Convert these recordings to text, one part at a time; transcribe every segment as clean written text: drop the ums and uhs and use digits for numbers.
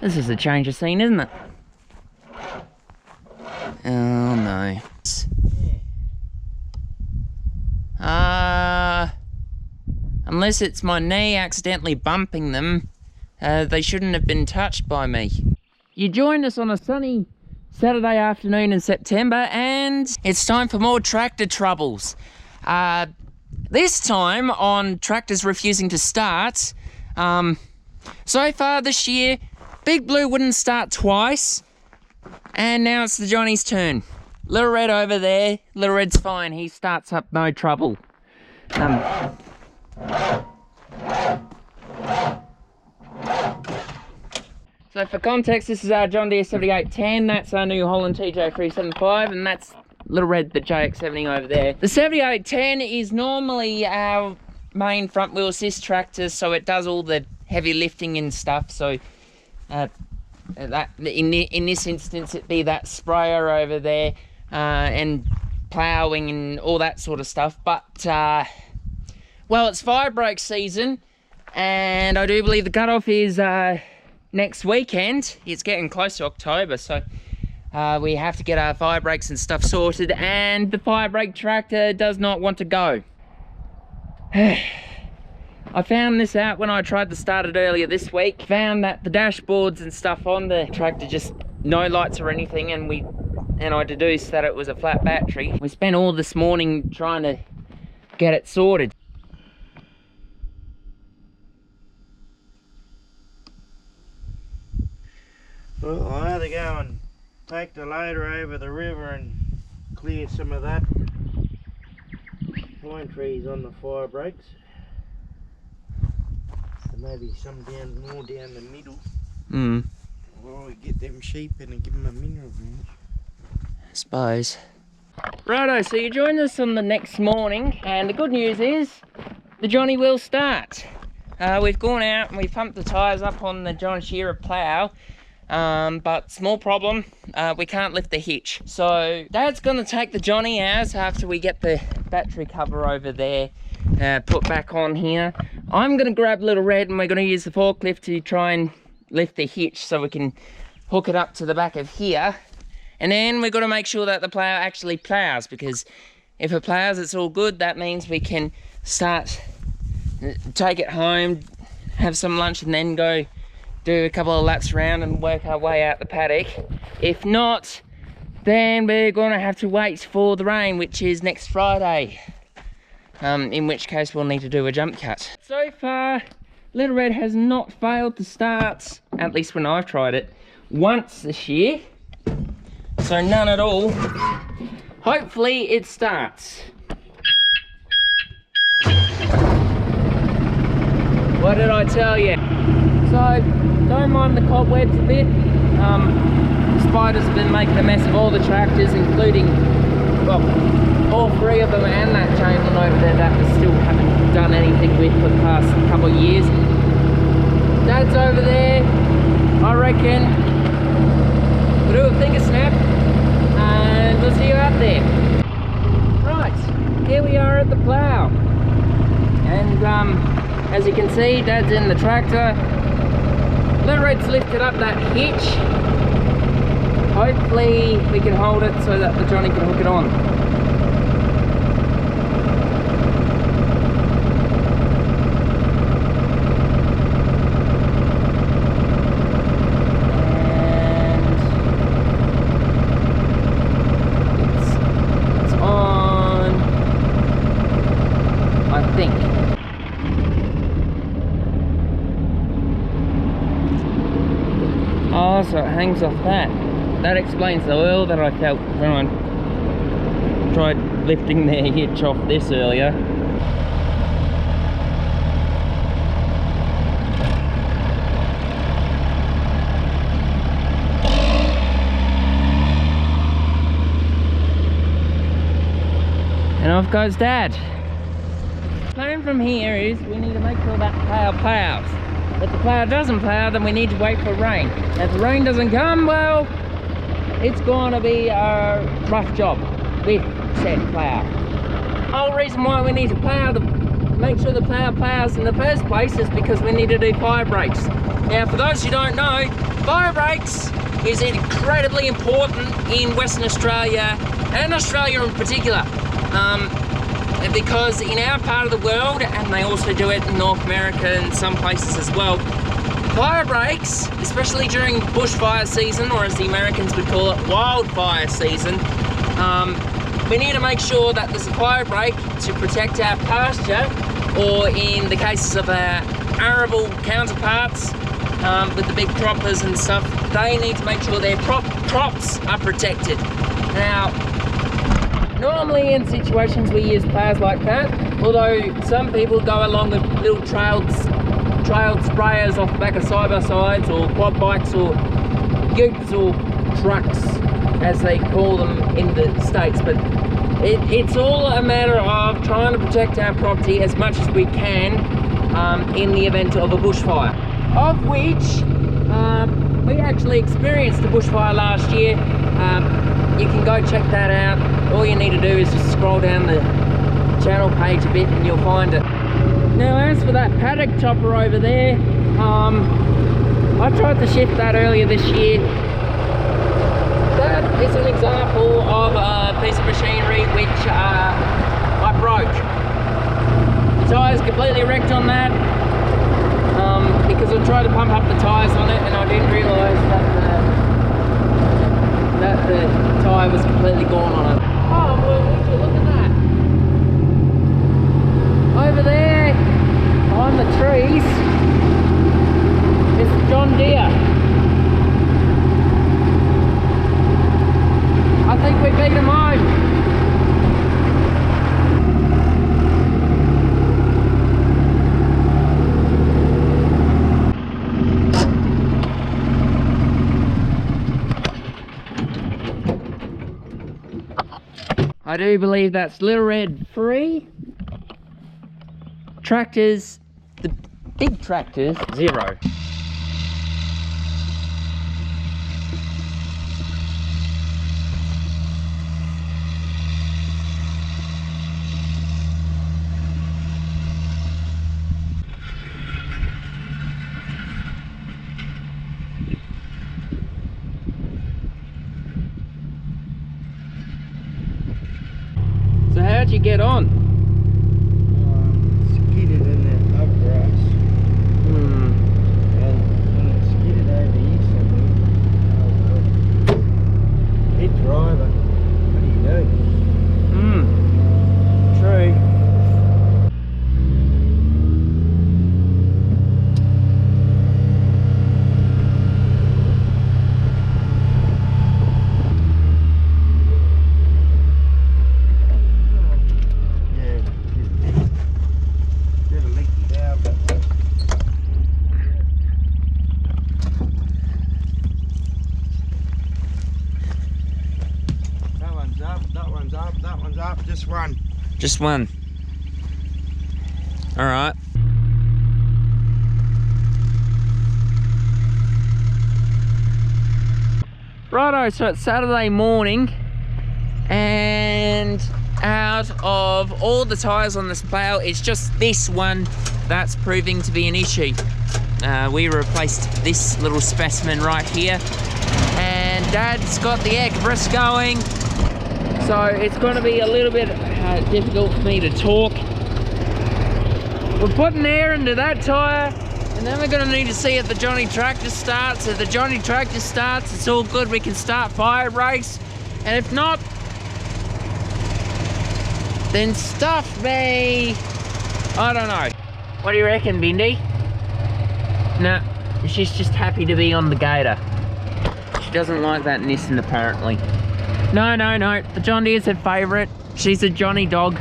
This is a change of scene, isn't it? Oh no. Unless it's my knee accidentally bumping them, they shouldn't have been touched by me. You joined us on a sunny Saturday afternoon in September, and it's time for more tractor troubles. This time on tractors refusing to start. So far this year, Big Blue wouldn't start twice, and now it's the Johhny's turn. Little Red over there, Little Red's fine, he starts up no trouble. So for context, this is our John Deere 7810, that's our New Holland TJ375, and that's Little Red, the JX70 over there. The 7810 is normally our main front wheel assist tractor, so it does all the heavy lifting and stuff, so that in this instance it'd be that sprayer over there and ploughing and all that sort of stuff. But well, it's Firebreaks season, and I do believe the cutoff is next weekend. It's getting close to October, so we have to get our Firebreaks and stuff sorted, and the Firebrake tractor does not want to go. I found this out when I tried to start it earlier this week. Found that the dashboards and stuff on the tractor, just no lights or anything, and I deduced that it was a flat battery. We spent all this morning trying to get it sorted. Well, I had to go and take the loader over the river and clear some of that pine trees on the Firebreaks. Maybe some more down the middle. While we get them sheep in and give them a mineral bench. I suppose. Righto, so you joined us on the next morning, and the good news is the Johhny will start. We've gone out and we've pumped the tyres up on the John Shearer plough, but small problem, we can't lift the hitch. So Dad's gonna take the Johhny out after we get the battery cover over there put back on here. I'm gonna grab Little Red and we're gonna use the forklift to try and lift the hitch so we can hook it up to the back of here. And then we've got to make sure that the plough actually ploughs, because if it ploughs, it's all good. That means we can start, take it home, have some lunch, and then go do a couple of laps around and work our way out the paddock. If not, then we're gonna have to wait for the rain, which is next Friday. In which case we'll need to do a jump cut. So far, Little Red has not failed to start, at least when I've tried it, once this year. So none at all. Hopefully it starts. What did I tell you? So, don't mind the cobwebs a bit. Spiders have been making a mess of all the tractors, including, well, all three of them and that Chamberlain over there that we still haven't done anything with for the past couple of years. Dad's over there, I reckon. We'll do a finger snap and we'll see you out there. Right, here we are at the plough. And as you can see, Dad's in the tractor. Little Red's lifted up that hitch. Hopefully we can hold it so that the Johhny can hook it on. So it hangs off that. That explains the oil that I felt when I tried lifting the hitch off this earlier. And off goes Dad. The plan from here is we need to make sure that plough ploughs. If the plough doesn't plough, then we need to wait for rain. If the rain doesn't come, well, it's going to be a rough job with said plough. The whole reason why we need to plough the make sure the plow plows in the first place is because we need to do fire breaks. Now, for those who don't know, fire breaks is incredibly important in Western Australia and Australia in particular, because in our part of the world, and they also do it in North America and some places as well, fire breaks, especially during bushfire season, or as the Americans would call it, wildfire season, we need to make sure that there's a fire break to protect our pasture, or in the cases of our arable counterparts, with the big croppers and stuff, they need to make sure their crops are protected. Now, normally in situations we use plows like that, although some people go along with little trailed sprayers off the back of side-by-sides or quad bikes or utes or trucks, as they call them in the States. But it's all a matter of trying to protect our property as much as we can in the event of a bushfire, of which we actually experienced a bushfire last year. You can go check that out. All you need to do is just scroll down the channel page a bit and you'll find it. Now, as for that paddock chopper over there, I tried to shift that earlier this year. That is an example of a piece of machinery which I broke. The tyre's completely wrecked on that, because I tried to pump up the tyres on it and I didn't realise that the tyre was completely gone on it. Oh, well, would you look at that? Over there, behind the trees, is the John Deere. I think we beat him home. I do believe that's Little Red 3. Tractors, the big tractors, 0. So how'd you get on? Skidded in that up grass. And when it skidded over here somewhere, head driver, what do you do? True. That one's up, just one. Just one. All right. Righto, so it's Saturday morning, and out of all the tyres on this plough, it's just this one that's proving to be an issue. We replaced this little specimen right here, and Dad's got the air compressor going, so it's going to be a little bit difficult for me to talk. We're putting air into that tyre, and then we're going to need to see if the Johhny tractor starts. If the Johhny tractor starts, it's all good, we can start Firebreaks, and if not, then stuff me. I don't know. What do you reckon, Bindi? Nah, she's just happy to be on the gator. She doesn't like that Nissan apparently. No, the John Deere's her favourite. She's a Johhny dog.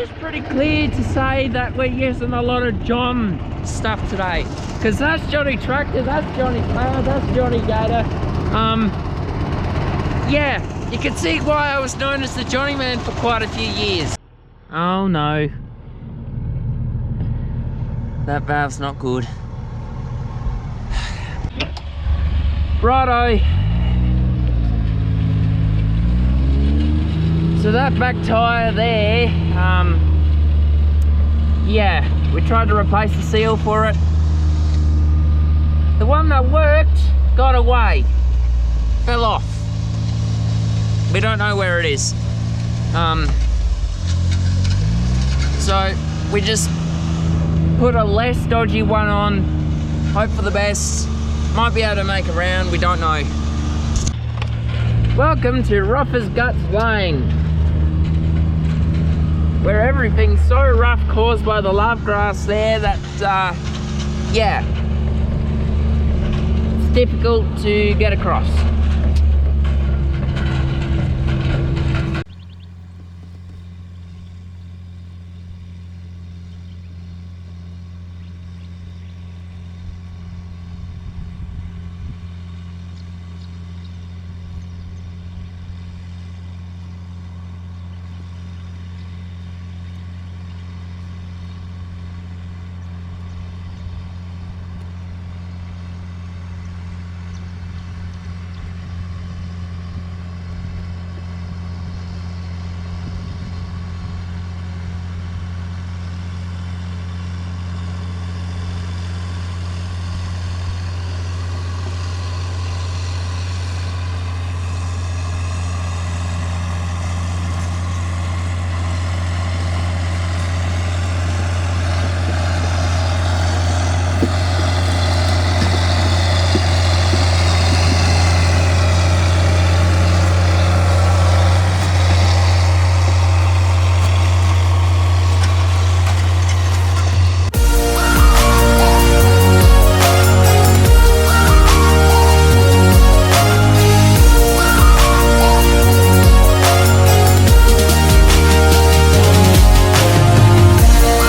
It's pretty clear to say that we're using a lot of John stuff today, because that's Johhny tractor, that's Johhny plow, that's Johhny gator. yeah, you can see why I was known as the Johhny Man for quite a few years. Oh no. That valve's not good. Righto. So that back tyre there, yeah, we tried to replace the seal for it. The one that worked got away, fell off. We don't know where it is. So we just put a less dodgy one on, hope for the best. Might be able to make a round, we don't know. Welcome to Rough as Guts Lane, where everything's so rough caused by the love grass there that, yeah, it's difficult to get across.